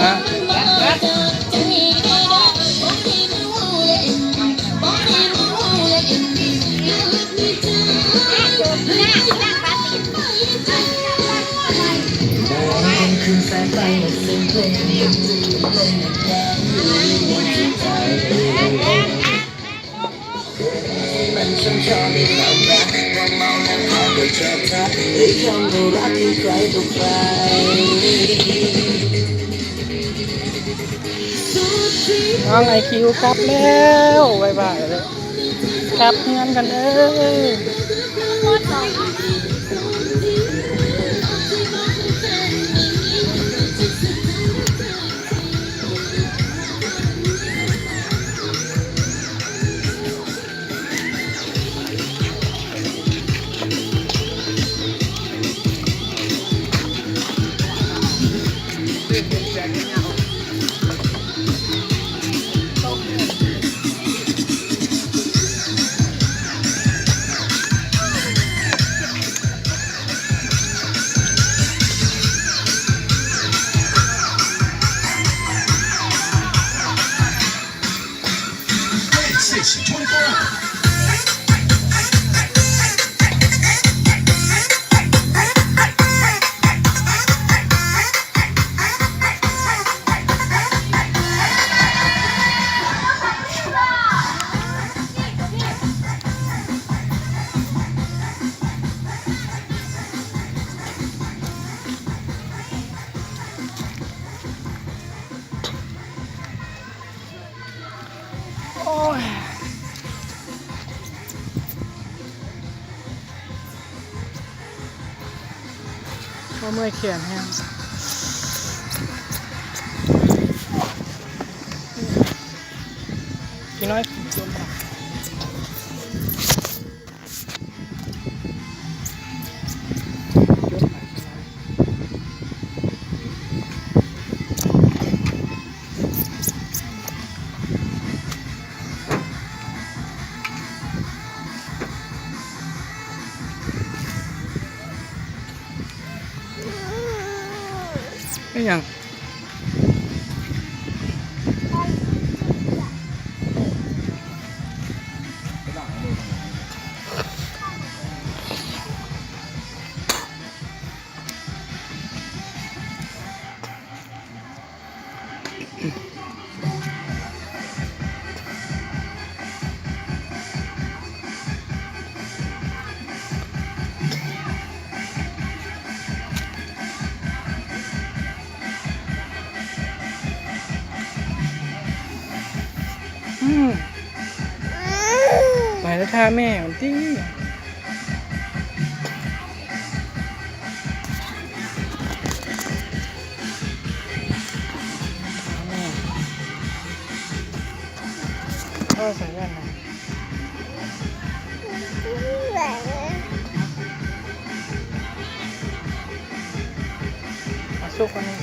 อ่ะมันช่างชอบในความรักว่าเมาแล้วพอไปชอบเธอไอ้คำว่ารักที่ใครต่อใครน้องไอคิวกลับแล้วบ๊ายบายเลยกลับเงินกันเด้โอ้ยก็เมื่อยเขียนแห้งกินน้อยจมปากไม่ยังไปแล้วท่าแม่มันที่พ่อใส่แว่นนะมาสุกวันนี้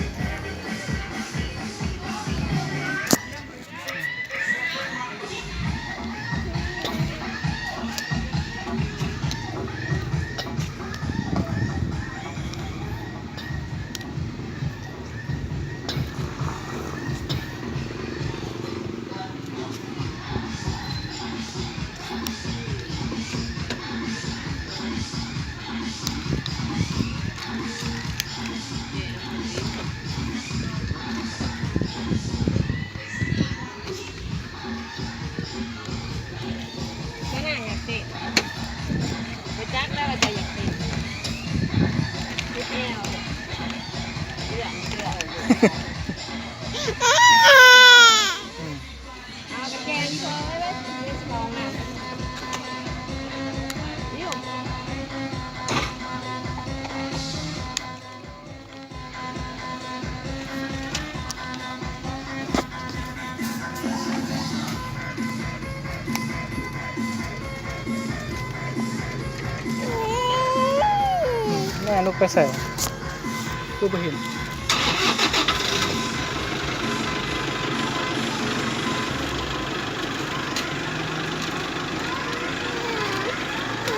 แม่ลูกไปใส่ลูกไปเห็น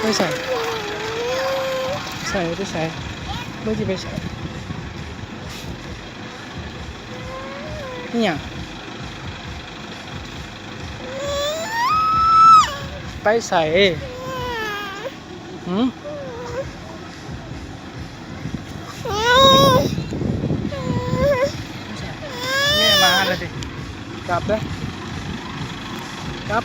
ไม่ใส่ใส่ไปใส่เมื่อกี้ไปใส่ นี่หยังไปใส่หืมแม่มาแล้วดิกลับเด้อกลับ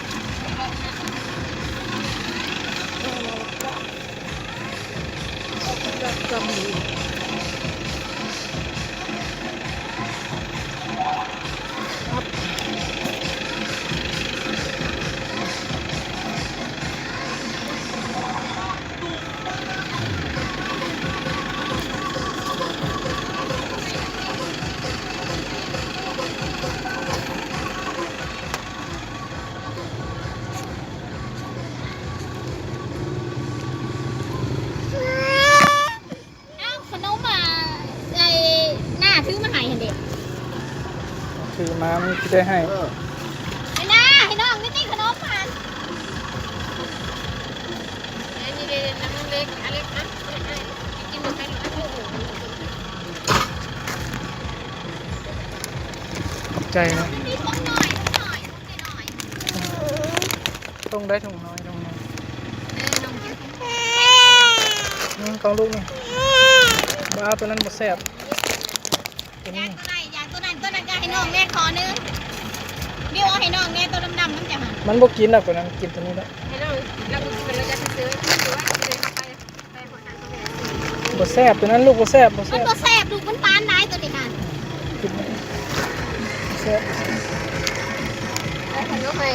ขนมไอ้หน้าถือมาให้เห็นเด็ก คือมามันจะได้ให้ ไอ้หน้าให้น้องนี่ขนมผ่านนี่เด็กน้ำเล็กอะไรนะกินหมดไปหรือไม่ ขอบใจนะ นี่ของหน่อยต้องได้ถุงน้อยถุงน้อย น้องกิน ของลูกนี่บ้าตัวนั้นบ่แซ่บตัวนี้ ยางตัวนั้นก็ให้น้องแม่ขอนึงเดี๋ยวเอาให้น้องแม่ตัวดำๆนั่นจ้ะ มันบ่กินหรอกตัวนั้นกินตัวนี้แล้ว ให้น้องเราเป็นเราจะซื้อหรือว่าไปหัวหน้าตัวแม่ บ่แซ่บตัวนั้นลูกบ่แซ่บบ่ มั แซ่ น บ ก็แซ่บดูมันปานได้ตัวนี้ค่ะ กินบ่แซ่บ แล้วขนมให้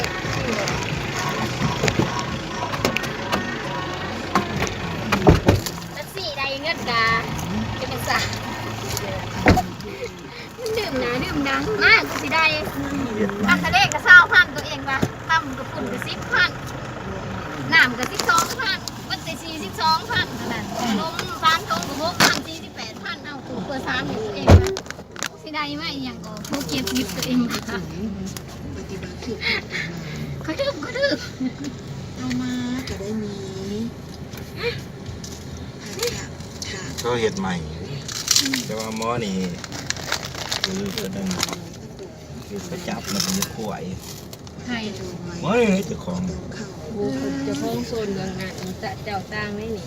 สี่ได้เงินกาจะเป็นสาดื่มนะดื่มดังมากก็สิได้อักทะเลก็20,000ตัวเองว่ะทำกับปุ่นก็10,000น้ำก็12,000วัดแต่42,000ขนาดนม3ถุงก็6,000 48,000เอาถูกกว่า3อยู่ตัวเองว่ะสิได้ไหมอย่างก็ผู้เก็บยิบตัวเองค่ะก็ดื้อเอามา จะได้มี เขาเห็ดใหม่ แต่ว่าหมอนี่คือตัวนึงคือประจับมันเป็นขวาย ให้ หมอนี่เจ้าของ จะพ้องโซนเมืองน่ะจะเจ้าต่างได้นี่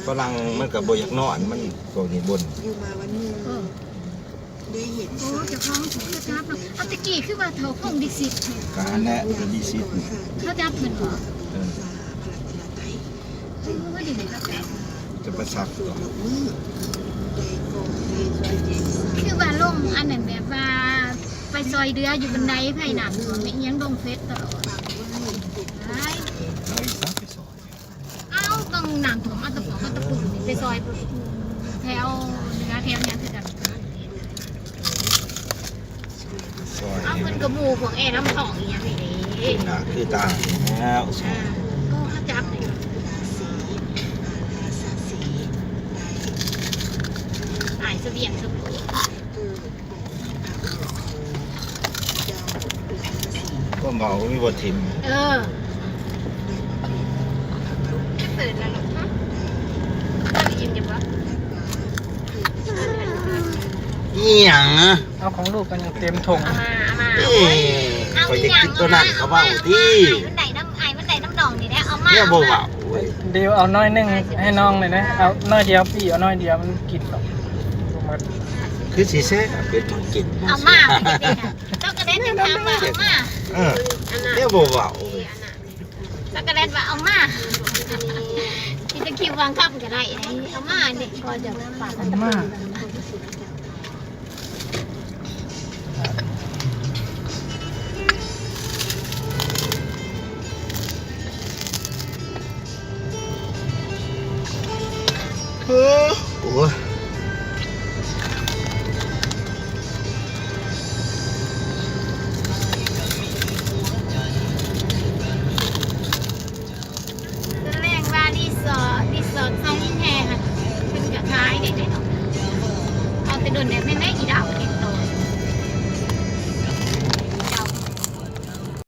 ฝรั่งมันกับโบอยากนอนมันตัวนี้บน อยู่มาวันหนึงได้เห็น โอ้จะคล้องถูกจับเนาะเอาตะกี้คือว่าเขาคงดิสิต การและเป็นดีซิต เขาจับเหมือนบ่ เออ ว่าดีเลยครับ จะประสับต่อ คือว่าลงอันนั้นแบบว่าไปซอยเรืออยู่บันไดไผ่หนักไม่ยังลงเฟซตลอดไอ้ เราอีกสักไปสอน เอาต้องหนังผมเอาตะปองเอาตะปุ่นไปซอยแถวเนื้อแถวเนี้ยคือกัน ซอย เอาเงินกระมูของน้ำทองอย่างนี้ หนาคือตาแล้วซอย ก็เขาจับเลยไอ้เสบียงเสบียง ก็เมามีบททิม ไม่เปิดแล้วหรอกฮะถ้าได้ยินจะว่า อีหยังอะ เอาของลูกกันยังเต็มถุง เอามา เอ้ยคอยจะกินตัวนั้นเขาเบาที่ มันได้น้ำดองนี่แหละเอามา เนี่ยโบเบาเว้ย เดี๋ยวเอาน้อยหนึงให้น้องเลยนะเอาน้อยเดียวพี่เอาน้อยเดียวมันกินหรอกหมด คือสีแซ่บเป็นของกิน เอามาเจ้ากระเด็นจะถามว่าเอามา เออเนี่ยโบเบาเว้ย เจ้ากระเด็นว่าเอามาที่จะคิววางคับก็ได้เอามาเด็กก็จะฝาก มาก